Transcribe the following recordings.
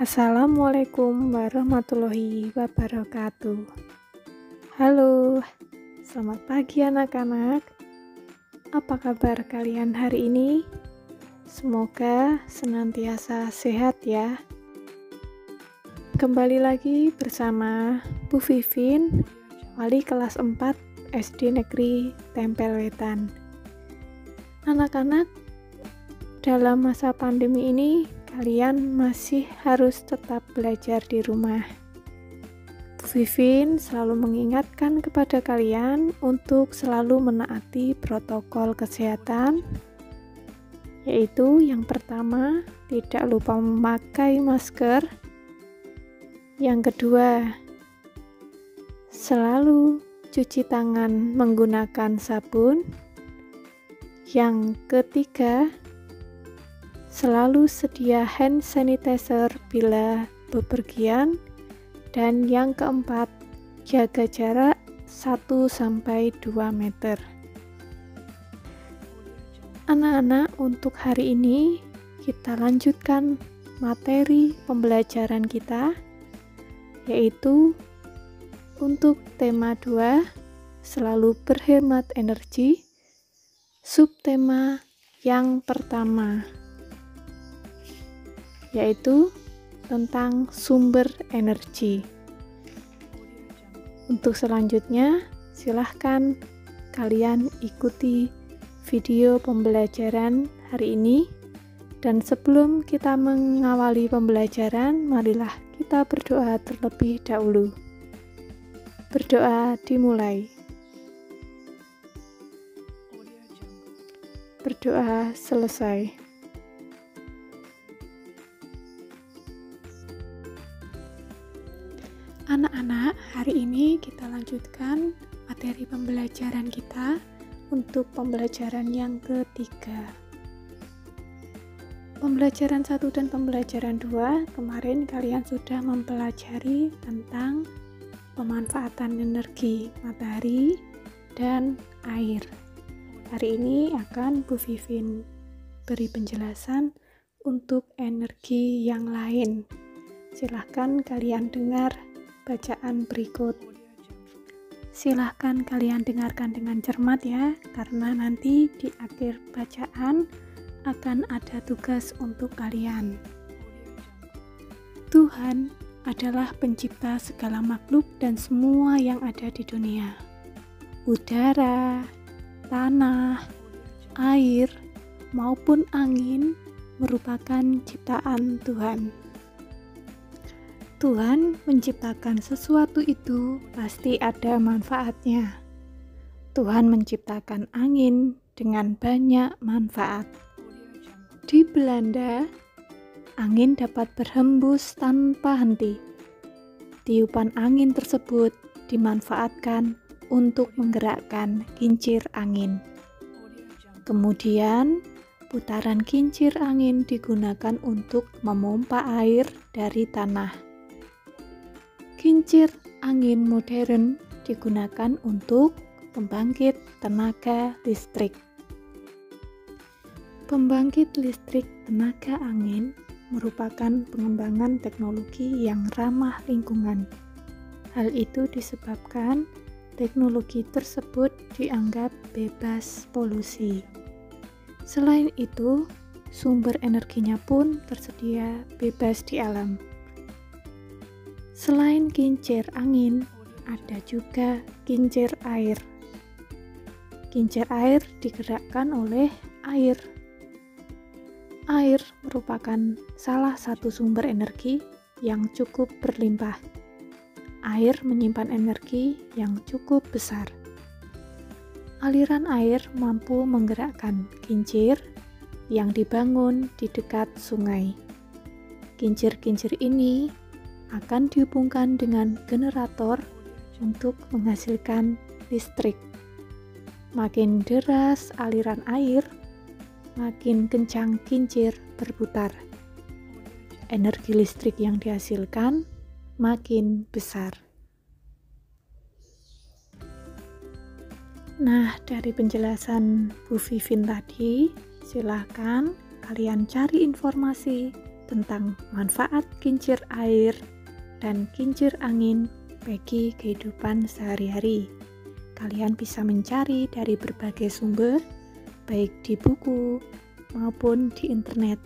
Assalamualaikum warahmatullahi wabarakatuh. Halo, selamat pagi anak-anak. Apa kabar kalian hari ini? Semoga senantiasa sehat ya. Kembali lagi bersama Bu Vivin, wali kelas 4 SD Negeri Tempel Wetan. Anak-anak, dalam masa pandemi ini kalian masih harus tetap belajar di rumah. Bu Vivin selalu mengingatkan kepada kalian untuk selalu menaati protokol kesehatan, yaitu yang pertama, tidak lupa memakai masker. Yang kedua, selalu cuci tangan menggunakan sabun. Yang ketiga, selalu sedia hand sanitizer bila bepergian. Dan yang keempat, jaga jarak 1-2 meter. Anak-anak, untuk hari ini kita lanjutkan materi pembelajaran kita, yaitu untuk tema 2, selalu berhemat energi, subtema yang pertama, yaitu tentang sumber energi. Untuk selanjutnya, silahkan kalian ikuti video pembelajaran hari ini. Dan sebelum kita mengawali pembelajaran, marilah kita berdoa terlebih dahulu. Berdoa dimulai. Berdoa selesai. Anak-anak, hari ini kita lanjutkan materi pembelajaran kita untuk pembelajaran yang ketiga. Pembelajaran 1 dan pembelajaran 2, kemarin kalian sudah mempelajari tentang pemanfaatan energi matahari dan air. Hari ini akan Bu Vivin beri penjelasan untuk energi yang lain. Silahkan kalian dengar bacaan berikut. Silahkan kalian dengarkan dengan cermat ya, karena nanti di akhir bacaan akan ada tugas untuk kalian. Tuhan adalah pencipta segala makhluk dan semua yang ada di dunia. Udara, tanah, air, maupun angin merupakan ciptaan Tuhan. Tuhan menciptakan sesuatu itu pasti ada manfaatnya. Tuhan menciptakan angin dengan banyak manfaat. Di Belanda, angin dapat berhembus tanpa henti. Tiupan angin tersebut dimanfaatkan untuk menggerakkan kincir angin. Kemudian, putaran kincir angin digunakan untuk memompa air dari tanah. Kincir angin modern digunakan untuk pembangkit tenaga listrik. Pembangkit listrik tenaga angin merupakan pengembangan teknologi yang ramah lingkungan. Hal itu disebabkan teknologi tersebut dianggap bebas polusi. Selain itu, sumber energinya pun tersedia bebas di alam. Selain kincir angin, ada juga kincir air. Kincir air digerakkan oleh air. Air merupakan salah satu sumber energi yang cukup berlimpah. Air menyimpan energi yang cukup besar. Aliran air mampu menggerakkan kincir yang dibangun di dekat sungai. Kincir-kincir ini akan dihubungkan dengan generator untuk menghasilkan listrik. Makin deras aliran air, makin kencang kincir berputar. Energi listrik yang dihasilkan makin besar. Nah, dari penjelasan Bu Vivin tadi, silahkan kalian cari informasi tentang manfaat kincir air dan kincir angin bagi kehidupan sehari-hari. Kalian bisa mencari dari berbagai sumber, baik di buku maupun di internet.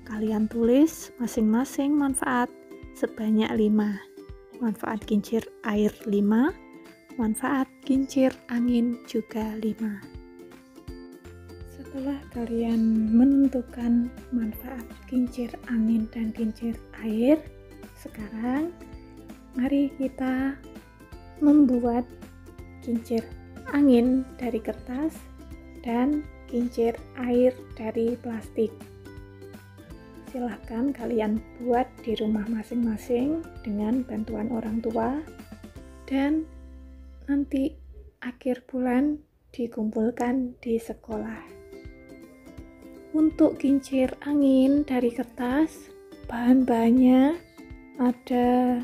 Kalian tulis masing-masing manfaat sebanyak 5. Manfaat kincir air 5, manfaat kincir angin juga 5. Setelah kalian menentukan manfaat kincir angin dan kincir air, sekarang mari kita membuat kincir angin dari kertas dan kincir air dari plastik. Silahkan kalian buat di rumah masing-masing dengan bantuan orang tua, dan nanti akhir bulan dikumpulkan di sekolah. Untuk kincir angin dari kertas, bahan-bahannya ada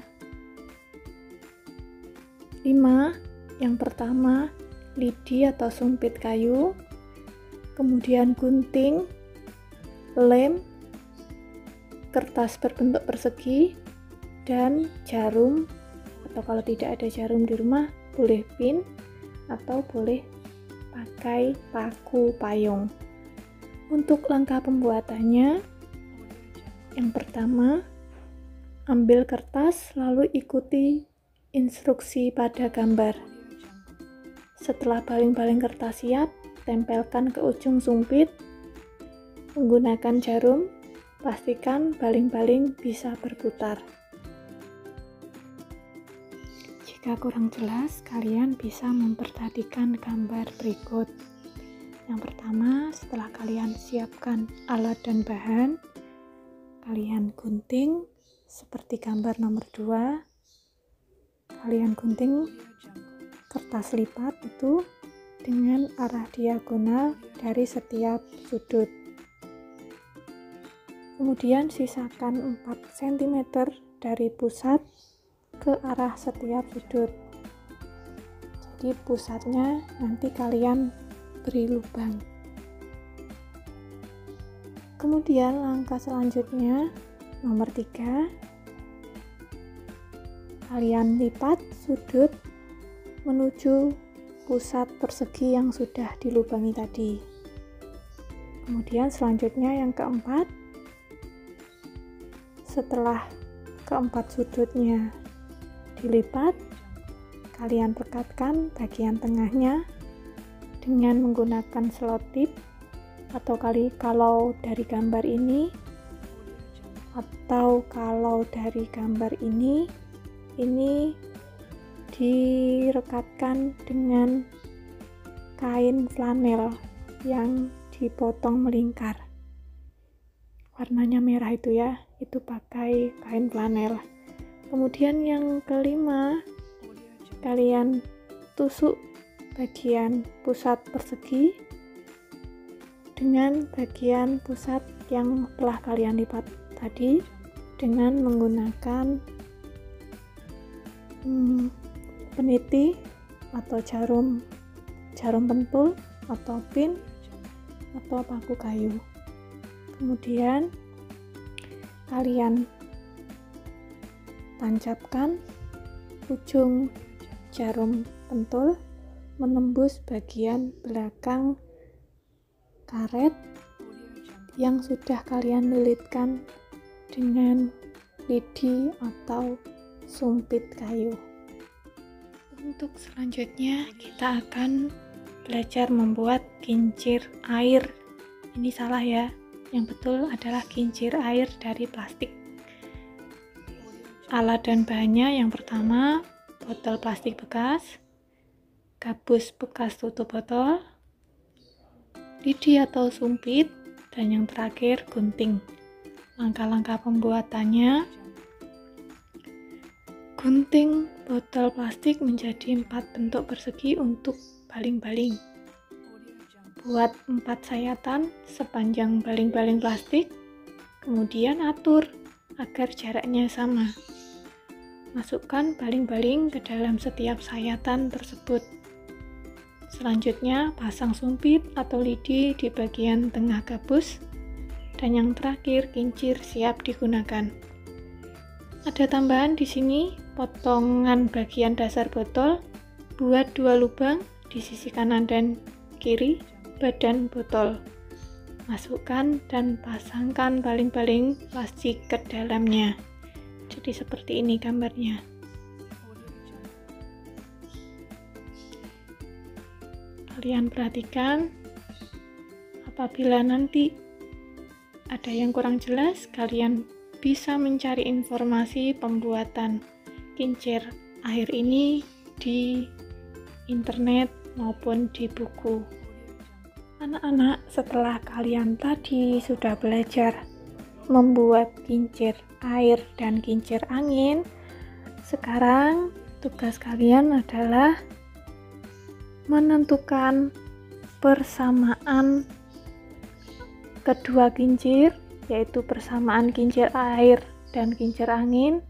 5. Yang pertama, lidi atau sumpit kayu, kemudian gunting, lem, kertas berbentuk persegi, dan jarum, atau kalau tidak ada jarum di rumah, boleh pin atau boleh pakai paku payung. Untuk langkah pembuatannya, yang pertama, ambil kertas lalu ikuti instruksi pada gambar. Setelah baling-baling kertas siap, tempelkan ke ujung sumpit. Menggunakan jarum, pastikan baling-baling bisa berputar. Jika kurang jelas, kalian bisa memperhatikan gambar berikut. Yang pertama, setelah kalian siapkan alat dan bahan, kalian gunting seperti gambar nomor 2. Kalian gunting kertas lipat itu dengan arah diagonal dari setiap sudut. Kemudian sisakan 4 cm dari pusat ke arah setiap sudut. Jadi pusatnya nanti kalian beri lubang. Kemudian langkah selanjutnya nomor 3, kalian lipat sudut menuju pusat persegi yang sudah dilubangi tadi. Kemudian selanjutnya yang keempat, setelah keempat sudutnya dilipat, kalian rekatkan bagian tengahnya dengan menggunakan selotip, atau kalau dari gambar ini direkatkan dengan kain flanel yang dipotong melingkar. Warnanya merah itu ya, itu pakai kain flanel. Kemudian yang kelima, kalian tusuk bagian pusat persegi dengan bagian pusat yang telah kalian lipat tadi dengan menggunakan peniti atau jarum pentul atau pin atau paku kayu. Kemudian kalian tancapkan ujung jarum pentul menembus bagian belakang karet yang sudah kalian lilitkan dengan lidi atau sumpit kayu. Untuk selanjutnya kita akan belajar membuat kincir air. Ini salah ya, yang betul adalah kincir air dari plastik. Alat dan bahannya, yang pertama botol plastik bekas, gabus bekas tutup botol, lidi atau sumpit, dan yang terakhir gunting. Langkah-langkah pembuatannya: gunting botol plastik menjadi 4 bentuk persegi untuk baling-baling. Buat 4 sayatan sepanjang baling-baling plastik, kemudian atur agar jaraknya sama. Masukkan baling-baling ke dalam setiap sayatan tersebut. Selanjutnya, pasang sumpit atau lidi di bagian tengah gabus Dan yang terakhir, kincir siap digunakan. Ada tambahan di sini, potongan bagian dasar botol, buat 2 lubang di sisi kanan dan kiri badan botol. Masukkan dan pasangkan baling-baling plastik ke dalamnya. Jadi seperti ini gambarnya. Kalian perhatikan, apabila nanti ada yang kurang jelas, kalian bisa mencari informasi pembuatan kincir air ini di internet maupun di buku. Anak-anak, setelah kalian tadi sudah belajar membuat kincir air dan kincir angin, sekarang tugas kalian adalah menentukan persamaan kedua kincir, yaitu persamaan kincir air dan kincir angin,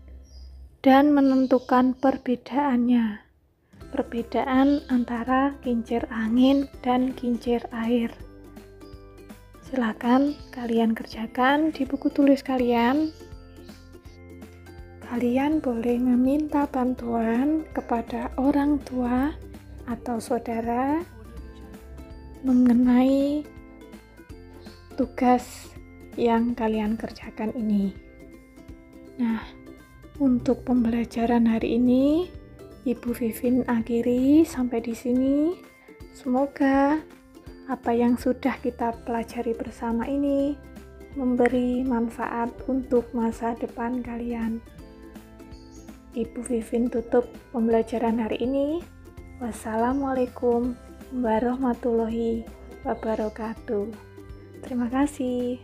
dan menentukan perbedaan antara kincir angin dan kincir air. Silakan kalian kerjakan di buku tulis kalian. Kalian boleh meminta bantuan kepada orang tua atau saudara mengenai tugas yang kalian kerjakan ini. Nah, untuk pembelajaran hari ini, Ibu Vivin akhiri sampai di sini. Semoga apa yang sudah kita pelajari bersama ini memberi manfaat untuk masa depan kalian. Ibu Vivin tutup pembelajaran hari ini. Wassalamualaikum warahmatullahi wabarakatuh. Terima kasih.